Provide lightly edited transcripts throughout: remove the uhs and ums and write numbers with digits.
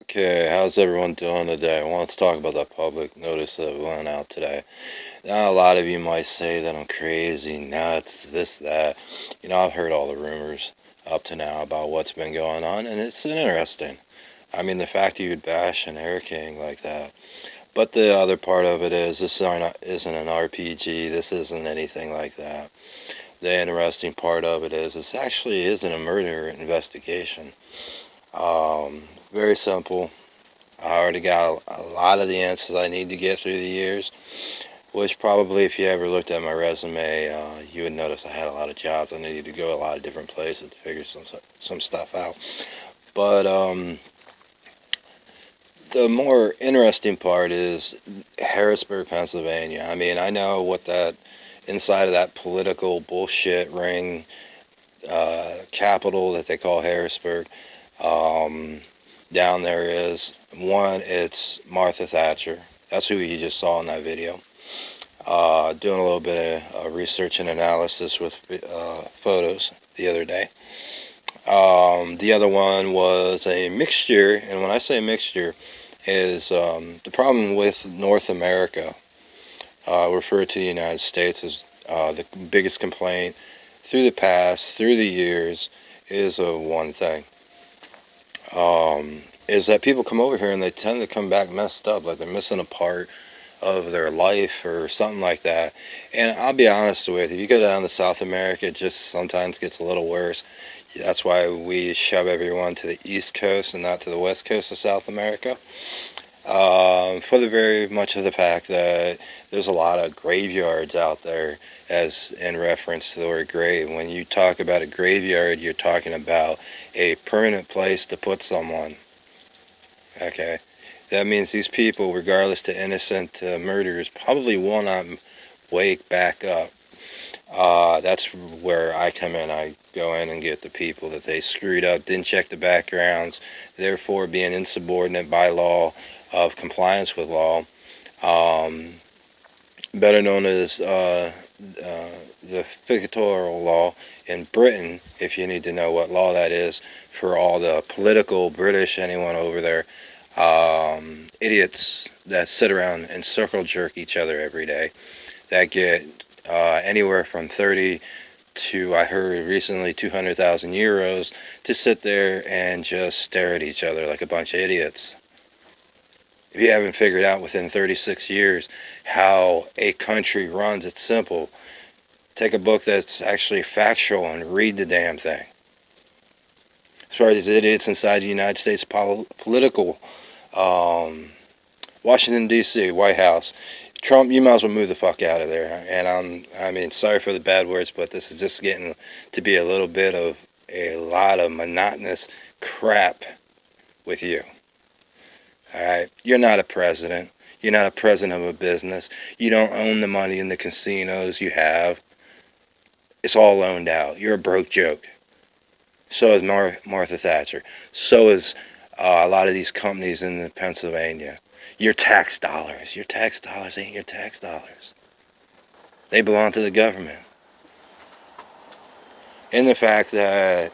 Okay, how's everyone doing today? I want to talk about that public notice that went out today. Now, a lot of you might say that I'm crazy, nuts, this, that. I've heard all the rumors up to now about what's been going on, and it's interesting. I mean, the fact that you'd bash an Air King like that. But the other part of it is, isn't an RPG. This isn't anything like that. The interesting part of it is, this actually isn't a murder investigation. Very simple. I already got a lot of the answers I need to get through the years, which probably if you ever looked at my resume, you would notice I had a lot of jobs. I needed to go a lot of different places to figure some stuff out. But the more interesting part is Harrisburg, Pennsylvania. I mean, I know what that inside of that political bullshit ring capital that they call Harrisburg. Um, Down there is one. It's Martha Thatcher. That's who you just saw in that video. Doing a little bit of research and analysis with photos the other day. The other one was a mixture, and when I say mixture, is the problem with North America, referred to the United States as the biggest complaint through the past, through the years, is one thing. Is that people come over here and they tend to come back messed up, like they're missing a part of their life or something like that. And I'll be honest with you, you go down to South America, it just sometimes gets a little worse. That's why we shove everyone to the East Coast and not to the West Coast of South America. For the very much of the fact that there's a lot of graveyards out there, as in reference to the word grave. When you talk about a graveyard, you're talking about a permanent place to put someone. Okay, that means these people, regardless to innocent murderers, probably will not wake back up. That's where I come in. I go in and get the people that they screwed up, didn't check the backgrounds, therefore being insubordinate by law of compliance with law. Um, Better known as the fictional law in Britain, if you need to know what law that is, for all the political British, anyone over there, idiots that sit around and circle jerk each other every day, that get anywhere from 30 to, I heard recently, 200,000 euros to sit there and just stare at each other like a bunch of idiots. If you haven't figured out within 36 years how a country runs, it's simple. Take a book that's actually factual and read the damn thing. As far as idiots inside the United States political, um, Washington, D.C., White House, Trump, you might as well move the fuck out of there. And I mean, sorry for the bad words, but this is just getting to be a little bit of a lot of monotonous crap with you. All right, you're not a president. You're not a president of a business. You don't own the money in the casinos you have. It's all loaned out. You're a broke joke. So is Martha Thatcher. So is a lot of these companies in Pennsylvania. Your tax dollars. Your tax dollars ain't your tax dollars. They belong to the government. And the fact that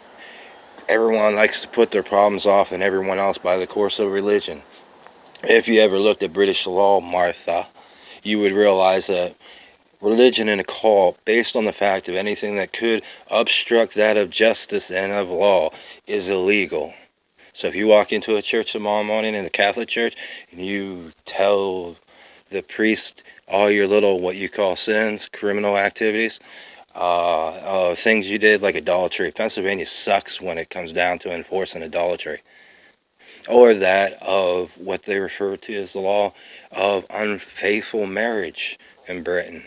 everyone likes to put their problems off on everyone else by the course of religion. If you ever looked at British law, Martha, you would realize that religion and a cult, based on the fact of anything that could obstruct that of justice and of law, is illegal. So if you walk into a church tomorrow morning in the Catholic Church and you tell the priest all your little, what you call sins, criminal activities, things you did like idolatry. Pennsylvania sucks when it comes down to enforcing idolatry. Or that of what they refer to as the law of unfaithful marriage in Britain.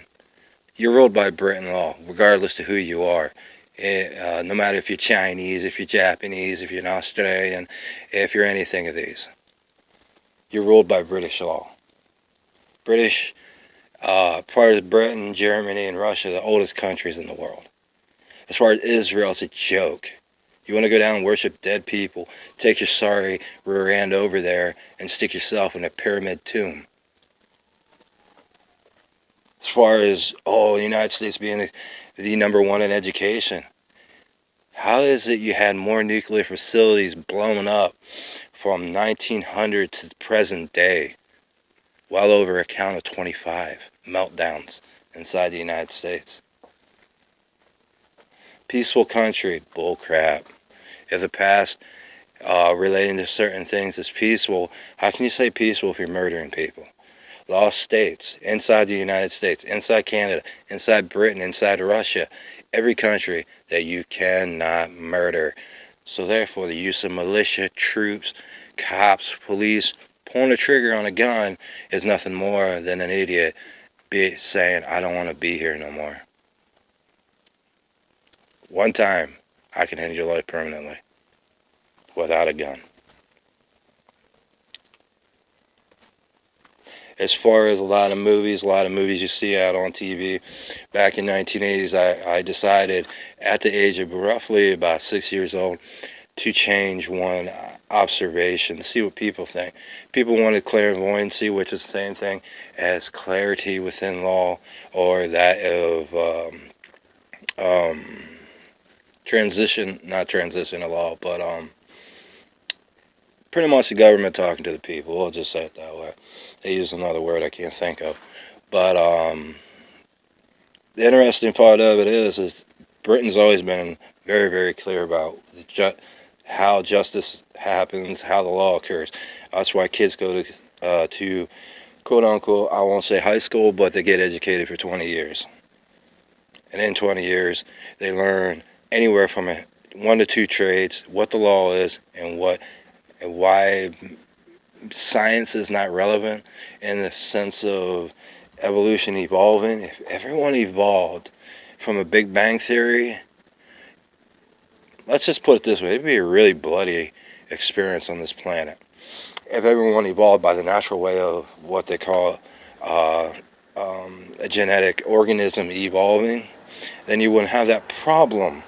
You're ruled by Britain law, regardless to who you are. No matter if you're Chinese, if you're Japanese, if you're an Australian, if you're anything of these. You're ruled by British law. British, as far as Britain, Germany, and Russia, the oldest countries in the world. As far as Israel, it's a joke. You want to go down and worship dead people, take your sorry rear end over there and stick yourself in a pyramid tomb. As far as, the United States being the number one in education, how is it you had more nuclear facilities blown up from 1900 to the present day, well over a count of 25 meltdowns inside the United States. Peaceful country, bullcrap. If the past relating to certain things is peaceful, how can you say peaceful if you're murdering people? Lost states, inside the United States, inside Canada, inside Britain, inside Russia, every country that you cannot murder. So therefore, the use of militia, troops, cops, police, pulling the trigger on a gun is nothing more than an idiot saying, I don't want to be here no more. One time, I can end your life permanently without a gun. As far as a lot of movies you see out on TV, back in 1980s, I decided at the age of roughly about 6 years old to change one observation to see what people think. People wanted clairvoyancy, which is the same thing as clarity within law, or that of not transition of law, but pretty much the government talking to the people. We'll just say it that way. They use another word I can't think of. But the interesting part of it is Britain's always been very, very clear about how justice happens, how the law occurs. That's why kids go to quote unquote, I won't say high school, but they get educated for 20 years. And in 20 years, they learn anywhere from 1 to 2 trades, what the law is, and why science is not relevant in the sense of evolution evolving. If everyone evolved from a Big Bang Theory, let's just put it this way, it'd be a really bloody experience on this planet. If everyone evolved by the natural way of what they call a genetic organism evolving, then you wouldn't have that problem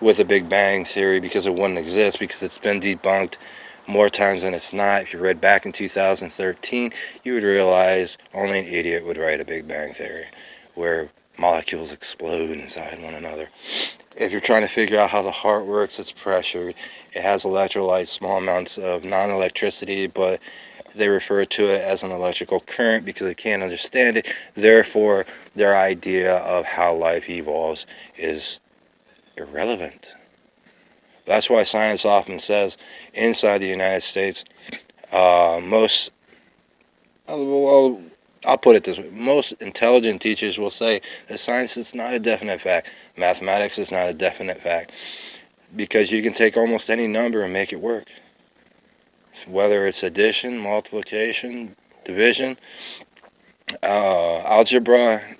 with the Big Bang Theory, because it wouldn't exist, because it's been debunked more times than it's not. If you read back in 2013, you would realize only an idiot would write a Big Bang Theory where molecules explode inside one another. If you're trying to figure out how the heart works, it's pressure. It has electrolytes, small amounts of non-electricity, but they refer to it as an electrical current because they can't understand it. Therefore, their idea of how life evolves is irrelevant. That's why science often says inside the United States, I'll put it this way, most intelligent teachers will say that science is not a definite fact. Mathematics is not a definite fact, because you can take almost any number and make it work. Whether it's addition, multiplication, division, algebra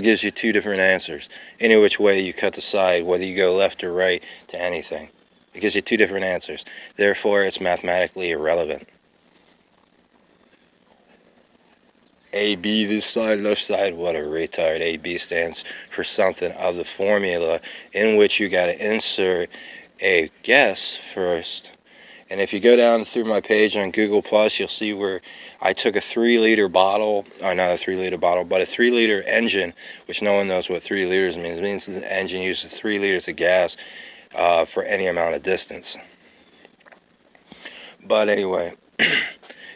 gives you 2 different answers. Any which way you cut the side, whether you go left or right to anything, it gives you 2 different answers. Therefore, it's mathematically irrelevant. AB this side, left side, what a retard. AB stands for something of the formula in which you got to insert a guess first. And if you go down through my page on Google Plus, you'll see where I took a 3-liter bottle, or not a 3-liter bottle, but a 3-liter engine, which no one knows what 3 liters means. It means the engine uses 3 liters of gas for any amount of distance. But anyway,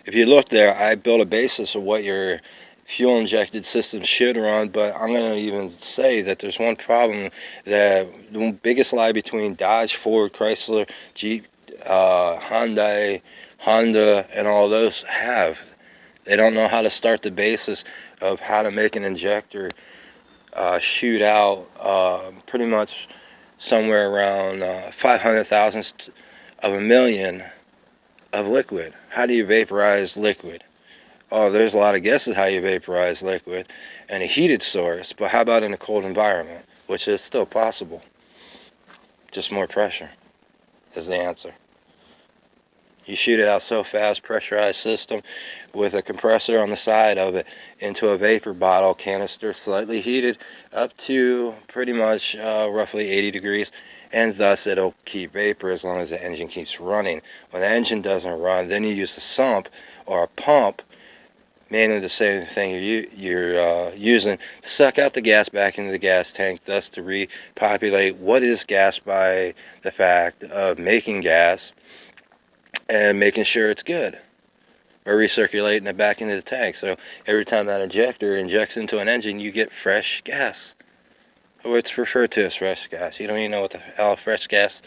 if you look there, I built a basis of what your fuel-injected system should run, but I'm going to even say that there's one problem, that the biggest lie between Dodge, Ford, Chrysler, Jeep, Hyundai, Honda, and all those have. They don't know how to start the basis of how to make an injector shoot out pretty much somewhere around 500 thousandths of a million of liquid. How do you vaporize liquid? Oh, there's a lot of guesses how you vaporize liquid in a heated source, but how about in a cold environment, which is still possible? Just more pressure is the answer. You shoot it out so fast, pressurized system with a compressor on the side of it into a vapor bottle canister, slightly heated up to pretty much roughly 80 degrees, and thus it'll keep vapor as long as the engine keeps running. When the engine doesn't run, then you use a sump or a pump, mainly the same thing you're using, to suck out the gas back into the gas tank, thus to repopulate what is gas by the fact of making gas. and making sure it's good, or recirculating it back into the tank. So every time that injector injects into an engine, you get fresh gas. Or it's referred to as fresh gas. You don't even know what the hell fresh gas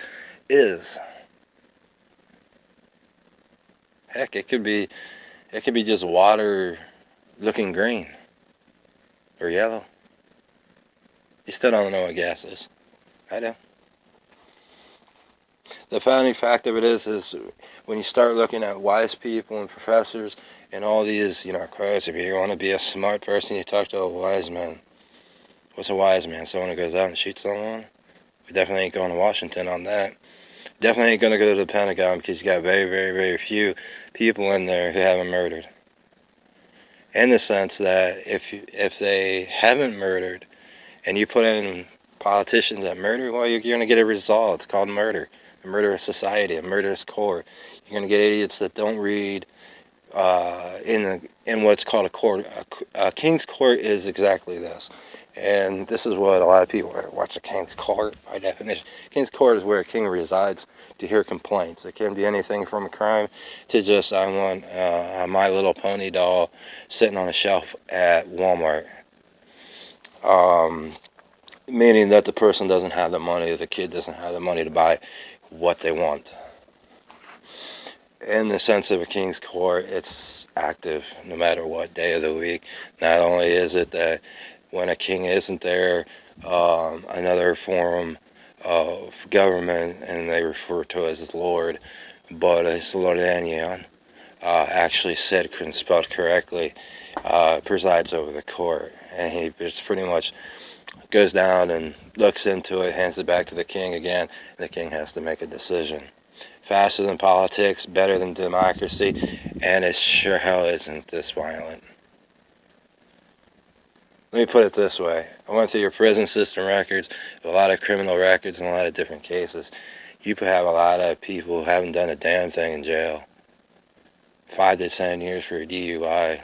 is. Heck, it could be just water looking green or yellow. You still don't know what gas is. I do. The founding fact of it is when you start looking at wise people and professors and all these, quotes, if you want to be a smart person, you talk to a wise man. What's a wise man? Someone who goes out and shoots someone? We definitely ain't going to Washington on that. Definitely ain't going to go to the Pentagon, because you got very, very, very few people in there who haven't murdered. In the sense that if they haven't murdered, and you put in politicians that murder, well, you're going to get a result. It's called murder. A murderous society, a murderous court. You're going to get idiots that don't read in what's called a court. A king's court is exactly this. And this is what a lot of people watch a king's court by definition. King's court is where a king resides to hear complaints. It can be anything from a crime to just, I want a My Little Pony doll sitting on a shelf at Walmart. Meaning that the person doesn't have the money, or the kid doesn't have the money to buy what they want. In the sense of a king's court, it's active no matter what day of the week. Not only is it that when a king isn't there, another form of government, and they refer to it as Lord, but it's Lordanion, actually said and spelled correctly, presides over the court. And he just pretty much goes down and looks into it, hands it back to the king again, and the king has to make a decision. Faster than politics, better than democracy, and it sure hell isn't this violent. Let me put it this way. I went through your prison system records, a lot of criminal records, and a lot of different cases. You could have a lot of people who haven't done a damn thing in jail. 5 to 10 years for a DUI.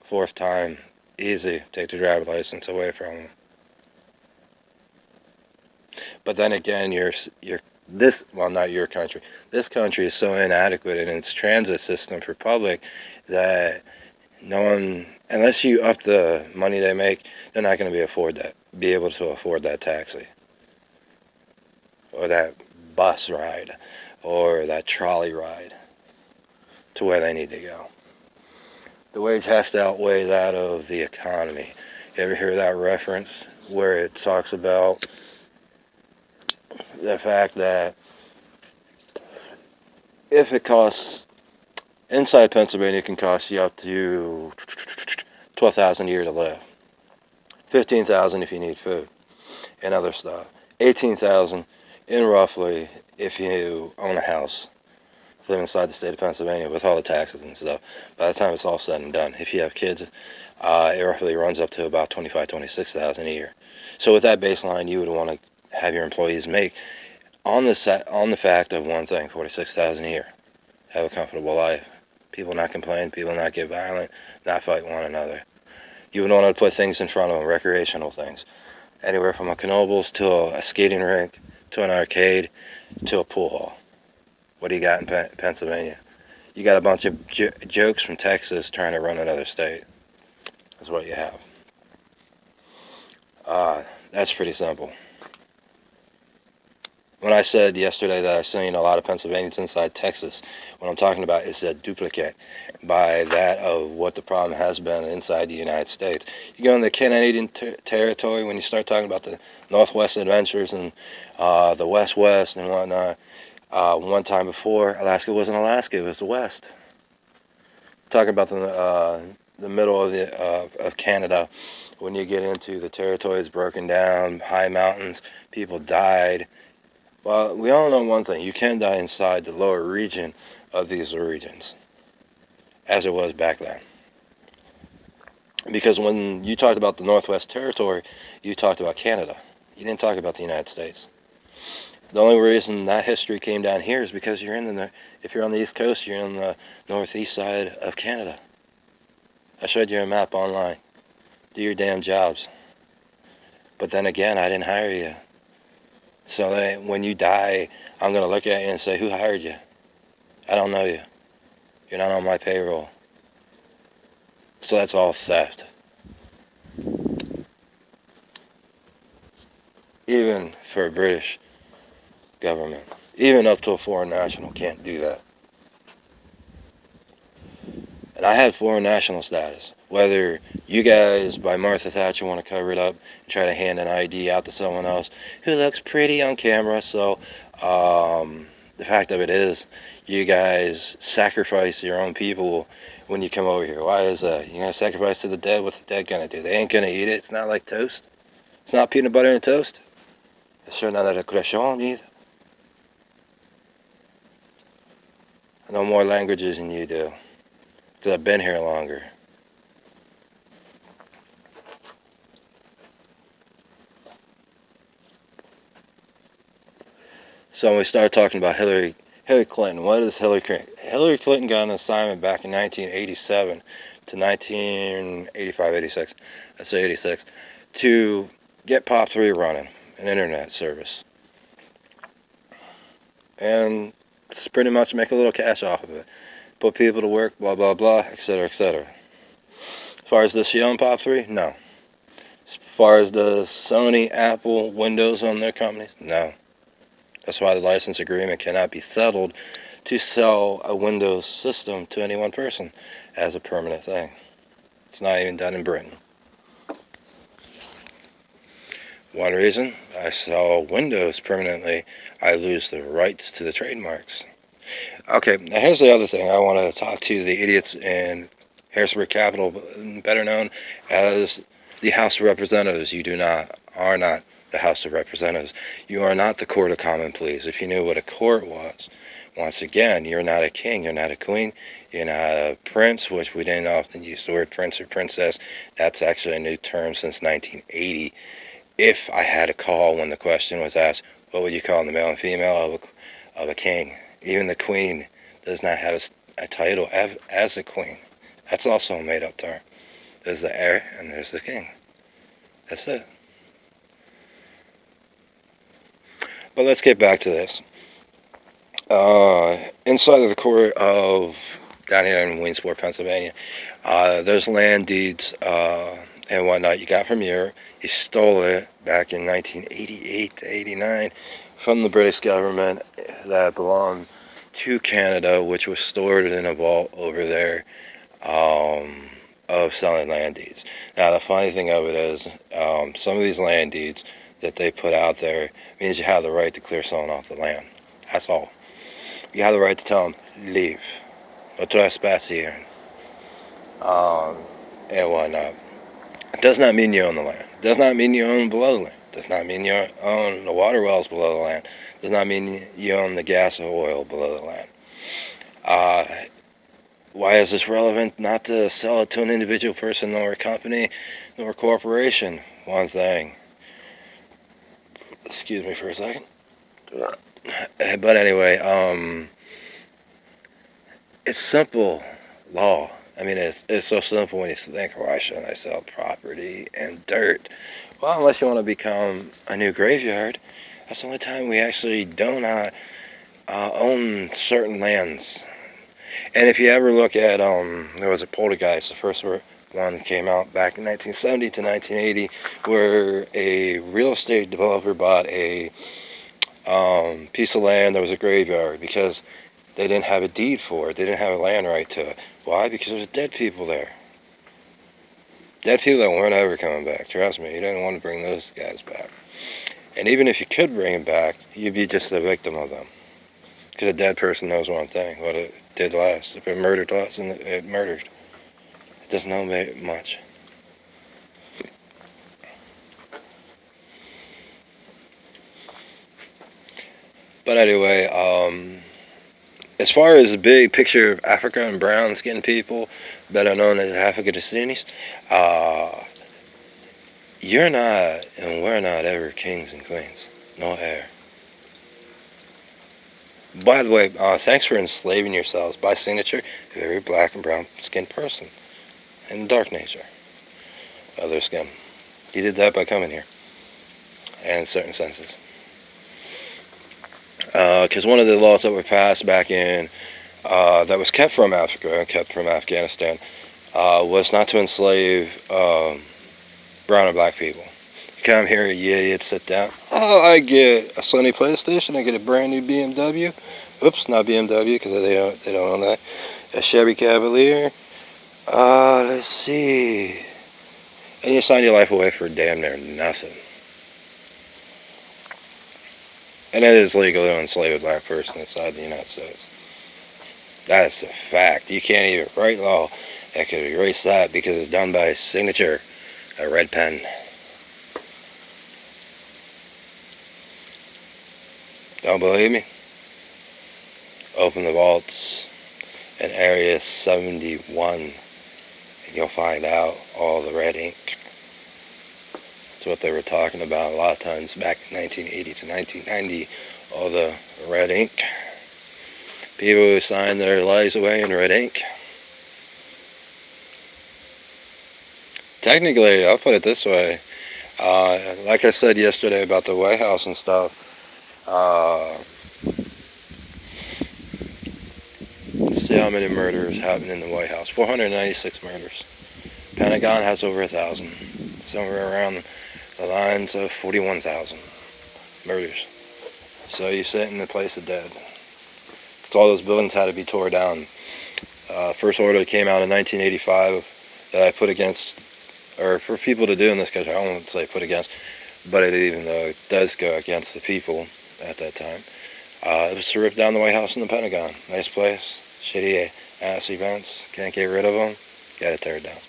Fourth time, easy, take the driver's license away from them. But then again, not your country. This country is so inadequate in its transit system for public that no one, unless you up the money they make, they're not going to be able to afford that taxi, or that bus ride, or that trolley ride to where they need to go. The wage has to outweigh that of the economy. You ever hear that reference where it talks about the fact that if it costs, inside Pennsylvania, it can cost you up to $12,000 a year to live, $15,000 if you need food and other stuff, $18,000 in roughly if you own a house, live inside the state of Pennsylvania with all the taxes and stuff. By the time it's all said and done, if you have kids, it roughly runs up to about $25,000-26,000 a year. So with that baseline, you would want to have your employees make on the fact of one thing, $46,000 a year, have a comfortable life, people not complain, people not get violent, not fight one another. You would want to put things in front of them, recreational things, anywhere from a Knoebels to a skating rink to an arcade to a pool hall. What do you got in Pennsylvania? You got a bunch of jokes from Texas trying to run another state. That's what you have. That's pretty simple. When I said yesterday that I've seen a lot of Pennsylvanians inside Texas, what I'm talking about is a duplicate by that of what the problem has been inside the United States. You go in the Canadian territory, when you start talking about the Northwest Adventures and the West and whatnot, one time before, Alaska wasn't Alaska, it was the West. Talking about the middle of Canada, when you get into the territories broken down, high mountains, people died. Well, we all know one thing. You can die inside the lower region of these regions, as it was back then. Because when you talked about the Northwest Territory, you talked about Canada. You didn't talk about the United States. The only reason that history came down here is because if you're on the East Coast, you're on the northeast side of Canada. I showed you a map online. Do your damn jobs. But then again, I didn't hire you. So when you die, I'm going to look at you and say, who hired you? I don't know you. You're not on my payroll. So that's all theft. Even for a British government. Even up to a foreign national can't do that. And I had foreign national status. Whether you guys, by Martha Thatcher, want to cover it up and try to hand an ID out to someone else who looks pretty on camera. So the fact of it is, you guys sacrifice your own people when you come over here. Why is that? You're going to sacrifice to the dead? What's the dead going to do? They ain't going to eat it. It's not like toast. It's not peanut butter and toast. It's sure not a croissant either. I know more languages than you do, because I've been here longer. So when we started talking about Hillary Clinton, what is Hillary Clinton? Hillary Clinton got an assignment back in 1987 to 1985, 86, I say 86, to get POP3 running, an internet service. And it's pretty much make a little cash off of it. Put people to work, blah, blah, blah, etc., etc. As far as does she own POP3? No. As far as does Sony, Apple, Windows own their companies? No. That's why the license agreement cannot be settled to sell a Windows system to any one person as a permanent thing. It's not even done in Britain. One reason, I sell Windows permanently, I lose the rights to the trademarks. Okay, now here's the other thing. I want to talk to the idiots in Harrisburg Capital, better known as the House of Representatives. You are not the House of Representatives. You are not the Court of Common Pleas. If you knew what a court was, once again, you're not a king, you're not a queen, you're not a prince, which we didn't often use the word prince or princess. That's actually a new term since 1980. If I had a call when the question was asked, what would you call the male and female of a king? Even the queen does not have a title as a queen. That's also a made-up term. There's the heir and there's the king. That's it. But let's get back to this. Inside of the court of down here in Williamsport, Pennsylvania, there's land deeds and whatnot you got from Europe. You stole it back in 1988 to 89 from the British government that belonged to Canada, which was stored in a vault over there of selling land deeds. Now, the funny thing of it is, some of these land deeds that they put out there means you have the right to clear someone off the land. That's all. You have the right to tell them, leave. No trespass here. And whatnot. It does not mean you own the land. It does not mean you own below the land. It does not mean you own the water wells below the land. It does not mean you own the gas or oil below the land. Why is this relevant? Not to sell it to an individual person nor a company nor a corporation. One thing. Excuse me for a second. But anyway, it's simple law. I mean, it's so simple when you think, why shouldn't I sell property and dirt? Well, unless you want to become a new graveyard, that's the only time we actually do not own certain lands. And if you ever look at, there was a Poltergeist, the first one came out back in 1970 to 1980, where a real estate developer bought a piece of land that was a graveyard because they didn't have a deed for it. They didn't have a land right to it. Why? Because there was dead people there. Dead people that weren't ever coming back. Trust me, you didn't want to bring those guys back. And even if you could bring them back, you'd be just a victim of them. Because a dead person knows one thing, what it did last. If it murdered last, then it murdered. It doesn't know much. But anyway, as far as the big picture of Africa and brown skinned people, better known as Africanicinis, you're not and we're not ever kings and queens. No heir. By the way, thanks for enslaving yourselves by signature to every black and brown skinned person and dark nature of their skin. You did that by coming here, and in certain senses. Because one of the laws that were passed back in that was kept from Africa and kept from Afghanistan was not to enslave brown and black people. You come here, you idiot, sit down. Oh, I get a Sony PlayStation. I get a brand new BMW. Oops, not BMW because they don't own that. A Chevy Cavalier. Let's see. And you sign your life away for damn near nothing. And it is legal to enslave a black person inside the United States. That's a fact. You can't even write law that could erase that because it's done by signature, a red pen. Don't believe me? Open the vaults in Area 71 and you'll find out all the red ink. That's what they were talking about a lot of times back in 1980 to 1990, all the red ink. People who signed their lives away in red ink. Technically, I'll put it this way. Like I said yesterday about the White House and stuff, let's see how many murders happened in the White House. 496 murders. Pentagon has over 1,000. Somewhere around the lines of 41,000 murders. So you sit in the place of dead. Because all those buildings had to be tore down. First order came out in 1985 that I put against, or for people to do in this country, I don't want to say put against, but even though it does go against the people at that time, it was to rip down the White House and the Pentagon. Nice place, shitty ass events, can't get rid of them, gotta tear it down.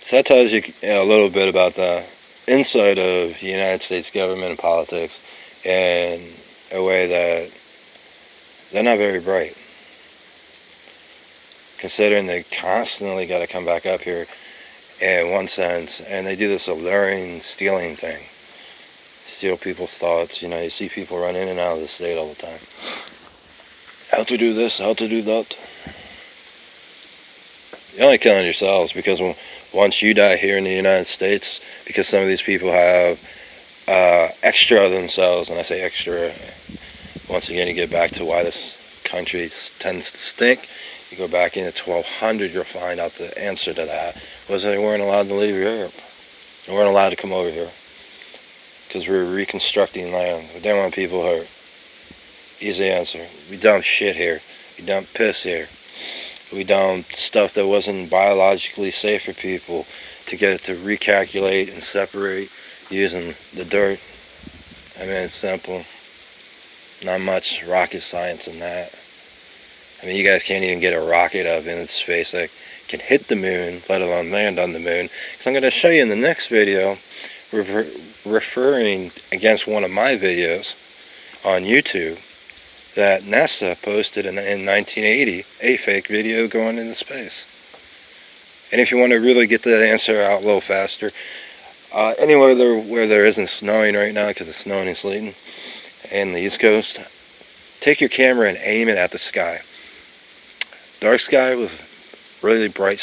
So that tells you a little bit about the inside of the United States government and politics in a way that they're not very bright. Considering they constantly got to come back up here in one sense, and they do this alluring, stealing thing. Steal people's thoughts. You know, you see people run in and out of the state all the time. How to do this, how to do that. You're only killing yourselves because once you die here in the United States, because some of these people have extra of themselves, and I say extra, once again you get back to why this country tends to stink. You go back into 1200, you'll find out the answer to that was they weren't allowed to leave Europe. They weren't allowed to come over here because we were reconstructing land. We didn't want people hurt. Easy answer. We dump shit here. We dump piss here. We dumped stuff that wasn't biologically safe for people to get it to recalculate and separate using the dirt. I mean, it's simple. Not much rocket science in that. I mean, you guys can't even get a rocket up in space that can hit the moon, let alone land on the moon. So I'm going to show you in the next video, referring against one of my videos on YouTube, that NASA posted in 1980 a fake video going into space. And if you want to really get that answer out a little faster, anywhere where there isn't snowing right now, because it's snowing and sleeting in the East Coast, take your camera and aim it at the sky. Dark sky with really bright,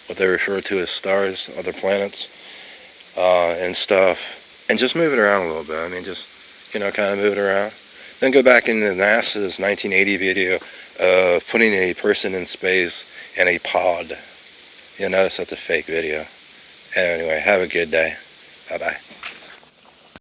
what they refer to as stars, other planets, and stuff, and just move it around a little bit. I mean, just, you know, kind of move it around. Then go back into NASA's 1980 video of putting a person in space in a pod. You'll notice that's a fake video. Anyway, have a good day. Bye-bye.